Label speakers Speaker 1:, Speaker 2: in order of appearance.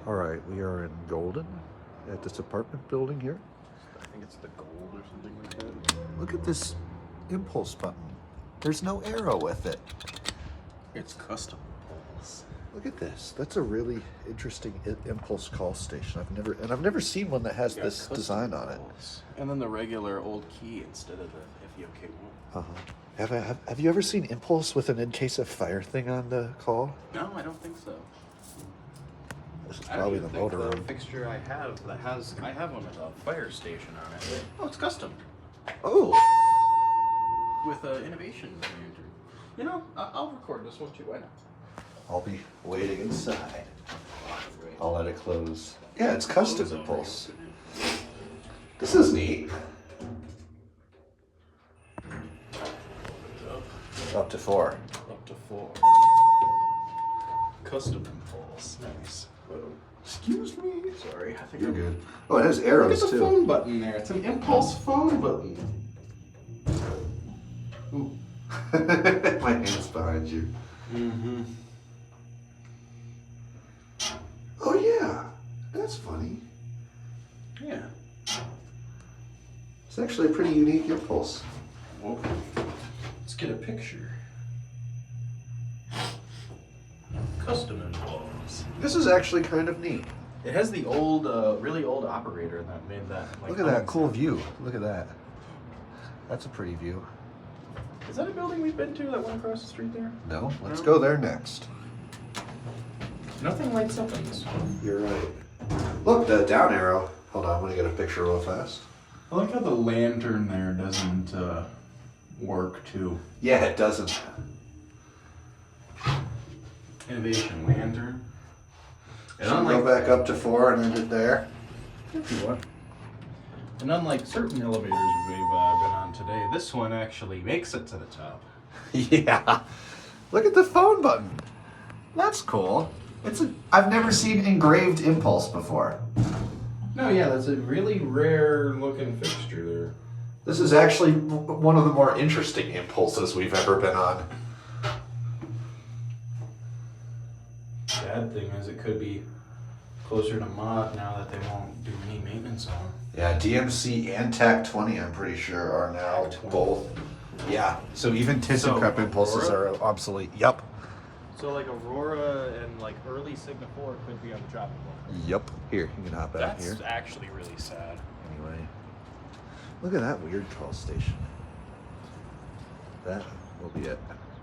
Speaker 1: All right, we are in Golden at this apartment building here.
Speaker 2: I think it's the gold or something like that.
Speaker 1: Look at this impulse button. There's no arrow with it.
Speaker 2: It's custom impulse.
Speaker 1: Look at this. That's a really interesting impulse call station. I've never seen one that has this design on it.
Speaker 2: And then the regular old key instead of the FIOK one.
Speaker 1: Have you ever seen impulse with an in case of fire thing on the call?
Speaker 2: No, I don't think so.
Speaker 1: This is probably the motor room.
Speaker 2: The fixture I have I have one with a fire station on it. Oh, it's custom.
Speaker 1: Oh.
Speaker 2: With an innovation lantern. You know, I'll record this one too. Why not?
Speaker 1: I'll be waiting inside. I'll let it close. Yeah, it's custom impulse. This is neat. Up to 4.
Speaker 2: Up to 4. Custom impulse. Nice. Whoa. Excuse me. Sorry, I think
Speaker 1: You're good. Oh, it has arrows
Speaker 2: Look at the
Speaker 1: too.
Speaker 2: phone button there. It's an impulse phone button. Ooh.
Speaker 1: My hand's behind you.
Speaker 2: Mm-hmm.
Speaker 1: Oh yeah, that's funny.
Speaker 2: Yeah.
Speaker 1: It's actually a pretty unique impulse.
Speaker 2: Whoa. Let's get a picture. Custom impulse.
Speaker 1: This is actually kind of neat.
Speaker 2: It has the old, really old operator that made that. Like,
Speaker 1: Look at that cool view. Look at that. That's a pretty view.
Speaker 2: Is that a building we've been to that went across the street there?
Speaker 1: No, let's go there next.
Speaker 2: Nothing lights up in this one.
Speaker 1: You're right. Look, the down arrow. Hold on, I'm gonna get a picture real fast.
Speaker 2: I like how the lantern there doesn't work too.
Speaker 1: Yeah, it doesn't.
Speaker 2: Innovation lantern. And
Speaker 1: Should we go back up to 4 and end it there?
Speaker 2: If you want. And unlike certain elevators we've been on today, this one actually makes it to the top.
Speaker 1: Yeah. Look at the phone button. That's cool. I've never seen engraved impulse before.
Speaker 2: No, yeah, that's a really rare looking fixture there.
Speaker 1: This is actually one of the more interesting impulses we've ever been on.
Speaker 2: Bad thing is it could be closer to mod now that they won't do any maintenance on.
Speaker 1: Yeah, DMC and TAC 20, I'm pretty sure, are now both. Yeah, so even ThyssenKrupp impulses are obsolete. Yep.
Speaker 3: So like Aurora and like early Sigma 4 could be on the chopping block.
Speaker 1: Yep. Here, you can hop out here.
Speaker 3: That's actually really sad.
Speaker 1: Anyway, look at that weird call station. That will be it.